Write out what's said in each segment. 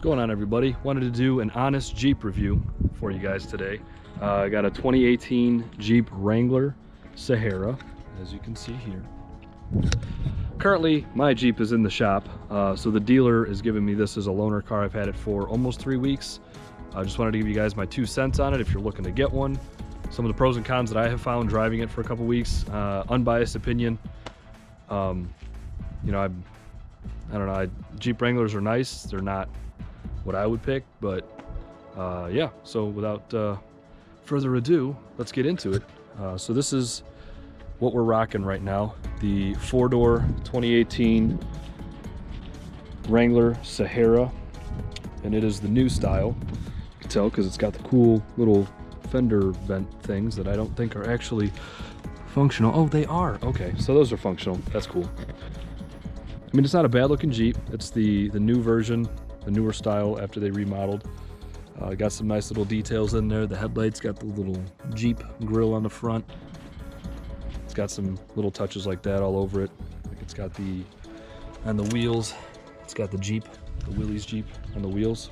What's going on, everybody? Wanted to do an honest Jeep review for you guys today. I got a 2018 Jeep Wrangler Sahara, as you can see here. Currently, my Jeep is in the shop, so the dealer is giving me this as a loaner car. I've had it for almost 3 weeks. I just wanted to give you guys my 2 cents on it if you're looking to get one. Some of the pros and cons that I have found driving it for a couple weeks. Unbiased opinion. You know, I don't know. Jeep Wranglers are nice. They're not what I would pick, but yeah. So without further ado, let's get into it. So this is what we're rocking right now: the 4-door 2018 Wrangler Sahara, and it is the new style. You can tell because it's got the cool little fender vent things that I don't think are actually functional. Oh, they are. Okay, so those are functional. That's cool. I mean, it's not a bad looking Jeep. It's the new version, the newer style after they remodeled. Got some nice little details in there. The headlights got the little Jeep grill on the front. It's got some little touches like that all over it. Like it's got on the wheels, it's got the Jeep, the Willys Jeep on the wheels.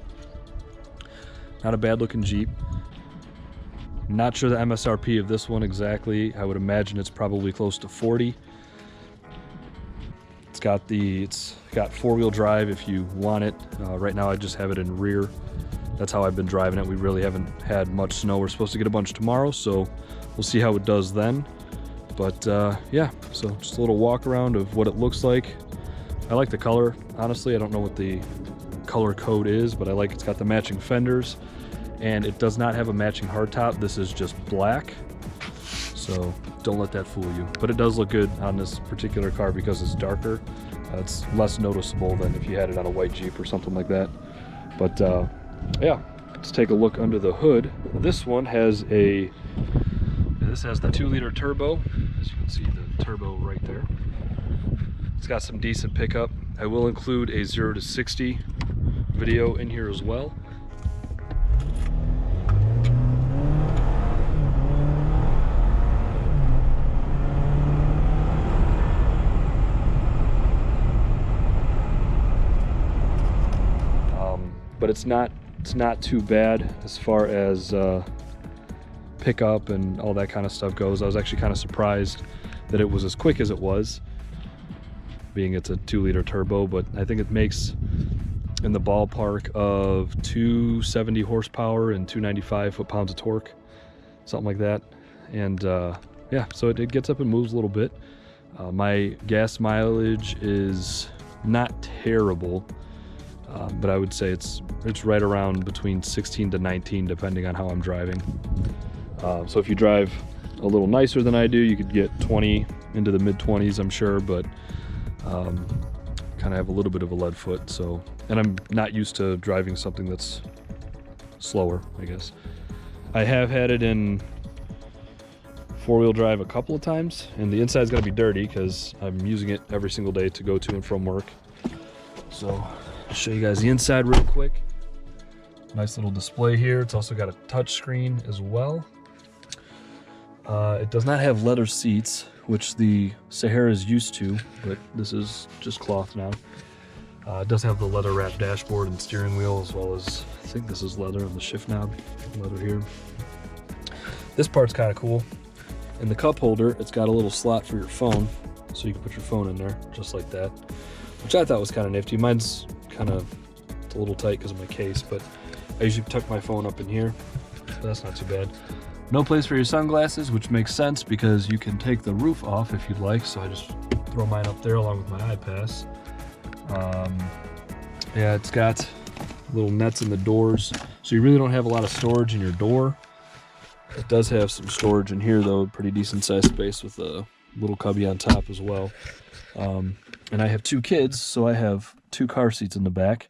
Not a bad looking Jeep. Not sure the MSRP of this one exactly. I would imagine it's probably close to 40. It's got 4-wheel drive if you want it. Right now I just have it in rear. That's how I've been driving it. We really haven't had much snow. We're supposed to get a bunch tomorrow, so we'll see how it does then. But yeah, so just a little walk around of what it looks like. I like the color. Honestly, I don't know what the color code is, but I like it's got the matching fenders, and it does not have a matching hardtop. This is just black, so don't let that fool you. But it does look good on this particular car because it's darker. It's less noticeable than if you had it on a white Jeep or something like that. But yeah, let's take a look under the hood. This one has the 2-liter turbo. As you can see, the turbo right there. It's got some decent pickup. I will include a 0 to 60 video in here as well. But it's not too bad as far as pickup and all that kind of stuff goes. I was actually kind of surprised that it was as quick as it was, being it's a 2-liter turbo, but I think it makes in the ballpark of 270 horsepower and 295 foot-pounds of torque, something like that. And yeah, so it gets up and moves a little bit. My gas mileage is not terrible. But I would say it's right around between 16 to 19 depending on how I'm driving. So if you drive a little nicer than I do, you could get 20 into the mid-20s, I'm sure, but kind of have a little bit of a lead foot. So, and I'm not used to driving something that's slower, I guess. I have had it in 4-wheel drive a couple of times, and the inside's gotta be dirty because I'm using it every single day to go to and from work. So I'll show you guys the inside real quick. Nice little display here. It's also got a touch screen as well. It does not have leather seats, which the Sahara is used to, but this is just cloth now. It does have the leather wrap dashboard and steering wheel, as well as, I think this is leather on the shift knob, leather here. This part's kind of cool. In the cup holder, it's got a little slot for your phone, so you can put your phone in there, just like that, which I thought was kind of nifty. Mine's it's a little tight because of my case, but I usually tuck my phone up in here, but that's not too bad. No place for your sunglasses, which makes sense because you can take the roof off if you'd like, so I just throw mine up there along with my iPass. Yeah, it's got little nets in the doors, so you really don't have a lot of storage in your door. It does have some storage in here though, pretty decent sized space with a little cubby on top as well. And I have 2 kids, so I have 2 car seats in the back.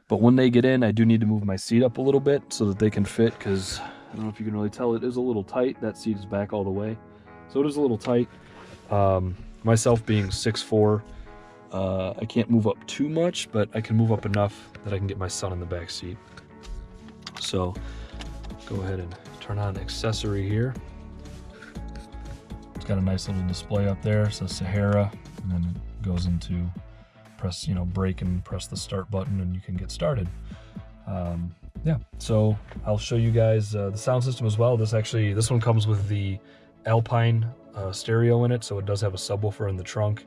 But when they get in, I do need to move my seat up a little bit so that they can fit, because I don't know if you can really tell, it is a little tight. That seat is back all the way, so it is a little tight. Myself being 6'4", I can't move up too much, but I can move up enough that I can get my son in the back seat. So go ahead and turn on accessory here. It's got a nice little display up there. It says Sahara, and then it goes into press, brake and press the start button and you can get started. Yeah, so I'll show you guys the sound system as well. This one comes with the Alpine stereo in it, so it does have a subwoofer in the trunk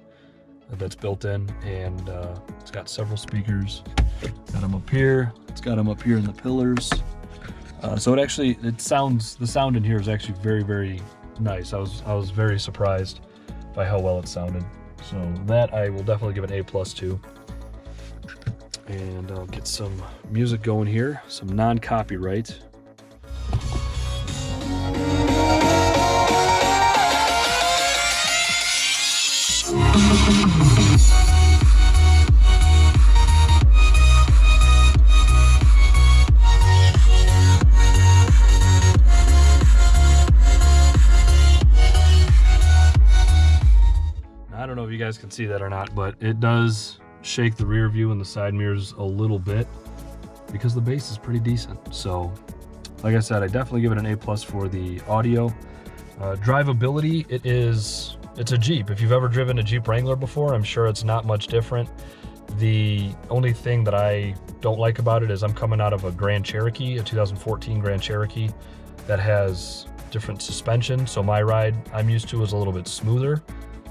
that's built in, and it's got several speakers. Got them up here. It's got them up here in the pillars. So the sound in here is actually very, very nice. I was very surprised by how well it sounded. So that I will definitely give an A+ to. And I'll get some music going here, some non-copyright. I don't know if you guys can see that or not, but it does shake the rear view and the side mirrors a little bit because the bass is pretty decent. So like I said, I definitely give it an A+ for the audio. Drivability, it's a Jeep. If you've ever driven a Jeep Wrangler before, I'm sure it's not much different. The only thing that I don't like about it is I'm coming out of a Grand Cherokee, a 2014 Grand Cherokee that has different suspension. So my ride I'm used to is a little bit smoother.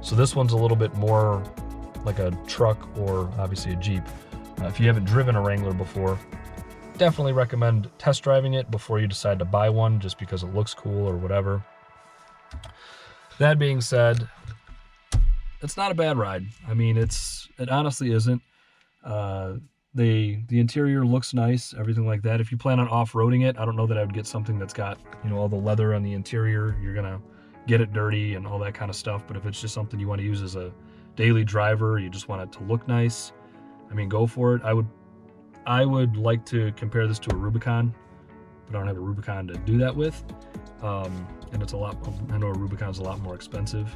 So this one's a little bit more like a truck or obviously a Jeep. If you haven't driven a Wrangler before, definitely recommend test driving it before you decide to buy one, just because it looks cool or whatever. That being said, it's not a bad ride. I mean, it honestly isn't. The interior looks nice, everything like that. If you plan on off-roading it, I don't know that I would get something that's got, all the leather on the interior. You're gonna get it dirty and all that kind of stuff. But if it's just something you want to use as a daily driver, you just want it to look nice, I mean, go for it. I would like to compare this to a Rubicon, but I don't have a Rubicon to do that with. And it's I know a Rubicon's a lot more expensive,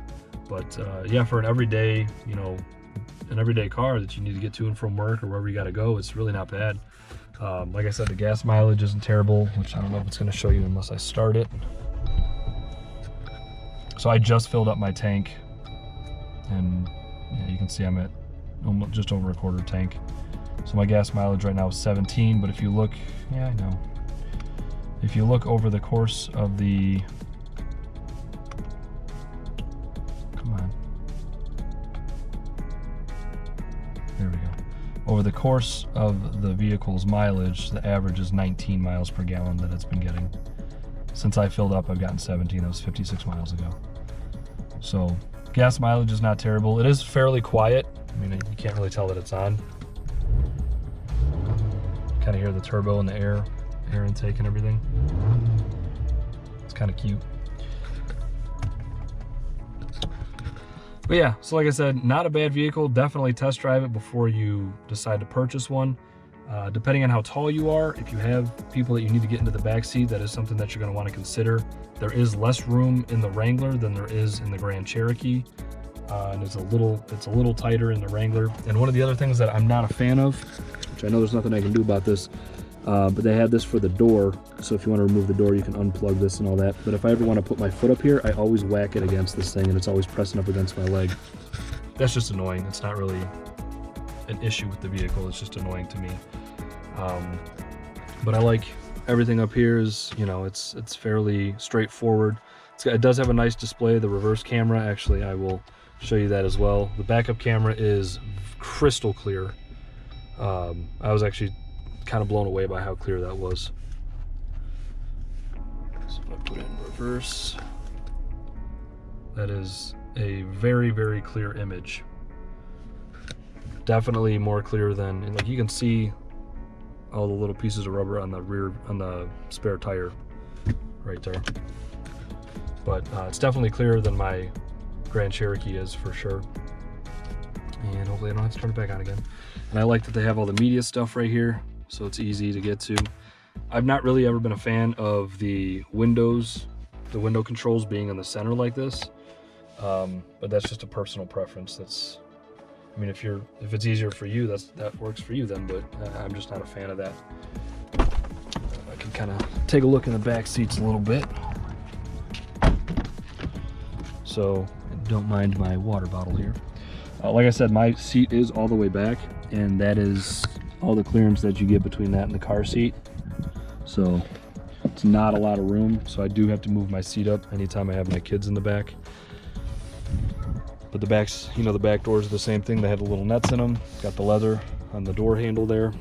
but yeah, for an everyday, an everyday car that you need to get to and from work or wherever you got to go, it's really not bad. Like I said, the gas mileage isn't terrible, which I don't know if it's going to show you unless I start it. So I just filled up my tank, and yeah, you can see I'm at almost just over a quarter tank. So my gas mileage right now is 17, but if you look, yeah, I know. If you look over the course of the, come on. There we go. Over the course of the vehicle's mileage, the average is 19 miles per gallon that it's been getting. Since I filled up, I've gotten 17. That was 56 miles ago. So gas mileage is not terrible. It is fairly quiet. I mean, you can't really tell that it's on. Kind of hear the turbo and the air intake and everything. It's kind of cute. But yeah, so like I said, not a bad vehicle. Definitely test drive it before you decide to purchase one. Depending on how tall you are, if you have people that you need to get into the back seat, that is something that you're going to want to consider. There is less room in the Wrangler than there is in the Grand Cherokee, and it's a little tighter in the Wrangler. And one of the other things that I'm not a fan of, which I know there's nothing I can do about this, but they have this for the door. So if you want to remove the door, you can unplug this and all that. But if I ever want to put my foot up here, I always whack it against this thing, and it's always pressing up against my leg. That's just annoying. It's not really an issue with the vehicle. It's just annoying to me. But I like everything up here is, it's fairly straightforward. It does have a nice display. The reverse camera, actually, I will show you that as well. The backup camera is crystal clear. I was actually kind of blown away by how clear that was. So if I put it in reverse, that is a very, very clear image. Definitely more clear than, like, you can see all the little pieces of rubber on the spare tire right there. But it's definitely clearer than my Grand Cherokee is, for sure. And hopefully I don't have to turn it back on again. And I like that they have all the media stuff right here, so it's easy to get to. I've not really ever been a fan of the window controls being in the center like this, but that's just a personal preference. I mean, if it's easier for you, that works for you then, but I'm just not a fan of that. I can kind of take a look in the back seats a little bit. So don't mind my water bottle here. Like I said, my seat is all the way back, and that is all the clearance that you get between that and the car seat. So it's not a lot of room, so I do have to move my seat up anytime I have my kids in the back. But the backs, you know, the back doors are the same thing. They have the little nets in them. Got the leather on the door handle there.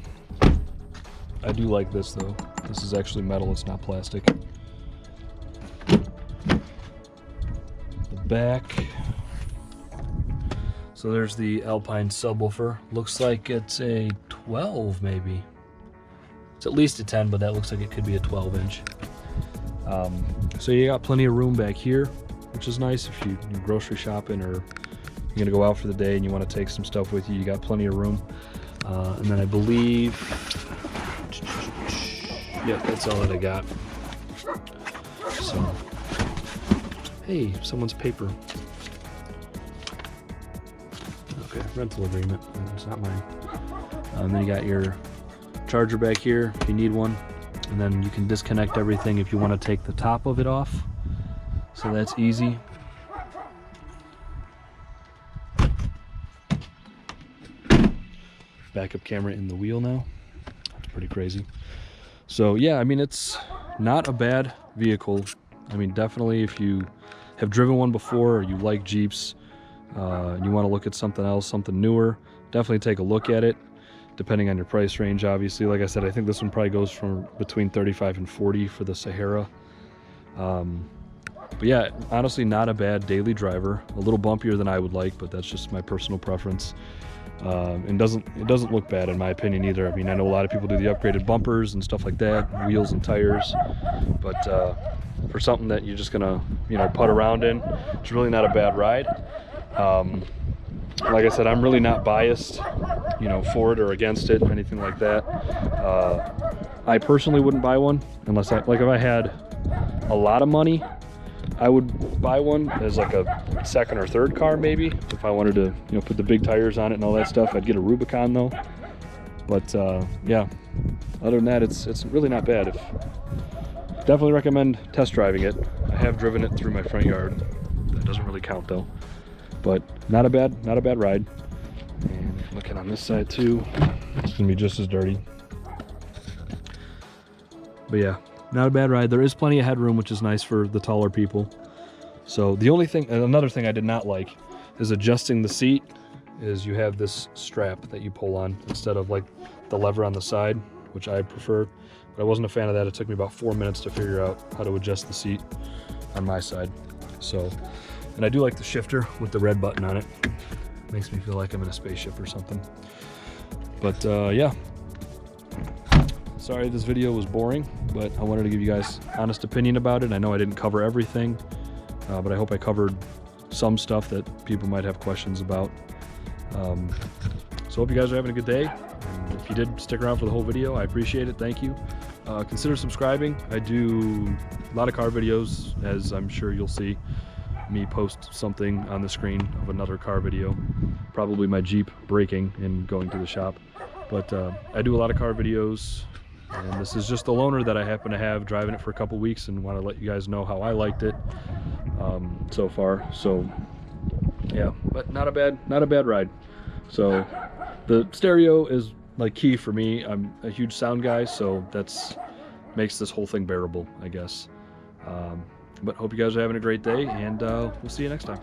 I do like this though. This is actually metal, it's not plastic. The back. So there's the Alpine subwoofer. Looks like it's a 12 maybe. It's at least a 10, but that looks like it could be a 12 inch. So you got plenty of room back here, which is nice if you're grocery shopping or you're gonna go out for the day and you want to take some stuff with you. You got plenty of room. And then I believe, yep, that's all that I got. So, hey, someone's paper. Okay, rental agreement. It's not mine. Then you got your charger back here if you need one, and then you can disconnect everything if you want to take the top of it off. So that's easy. Backup camera in the wheel now. That's pretty crazy. So yeah, I mean, it's not a bad vehicle. I mean, definitely if you have driven one before or you like Jeeps and you want to look at something else, something newer, definitely take a look at it, depending on your price range, obviously. Like I said, I think this one probably goes from between 35 and 40 for the Sahara. But yeah, honestly, not a bad daily driver. A little bumpier than I would like, but that's just my personal preference. And it doesn't look bad in my opinion either. I mean, I know a lot of people do the upgraded bumpers and stuff like that, wheels and tires, but for something that you're just gonna, you know, putt around in, it's really not a bad ride. Like I said, I'm really not biased, you know, for it or against it, anything like that. I personally wouldn't buy one unless if I had a lot of money, I would buy one as like a second or third car maybe. If I wanted to, you know, put the big tires on it and all that stuff, I'd get a Rubicon though. But yeah, other than that, it's really not bad. Definitely recommend test driving it. I have driven it through my front yard. That doesn't really count though. But not a bad ride. And looking on this side too, it's gonna be just as dirty. But yeah, not a bad ride. There is plenty of headroom, which is nice for the taller people. So the only thing, another thing I did not like is adjusting the seat, is you have this strap that you pull on instead of like the lever on the side, which I prefer. But I wasn't a fan of that. It took me about 4 minutes to figure out how to adjust the seat on my side. So, and I do like the shifter with the red button on it. Makes me feel like I'm in a spaceship or something. But yeah. Sorry this video was boring, but I wanted to give you guys honest opinion about it. I know I didn't cover everything, but I hope I covered some stuff that people might have questions about. So hope you guys are having a good day. And if you did stick around for the whole video, I appreciate it. Thank you. Consider subscribing. I do a lot of car videos, as I'm sure you'll see me post something on the screen of another car video, probably my Jeep braking and going to the shop. But I do a lot of car videos, and this is just the loaner that I happen to have, driving it for a couple weeks, and want to let you guys know how I liked it so far. So yeah, but not a bad ride. So the stereo is like key for me. I'm a huge sound guy, so that's makes this whole thing bearable, I guess. But hope you guys are having a great day, and we'll see you next time.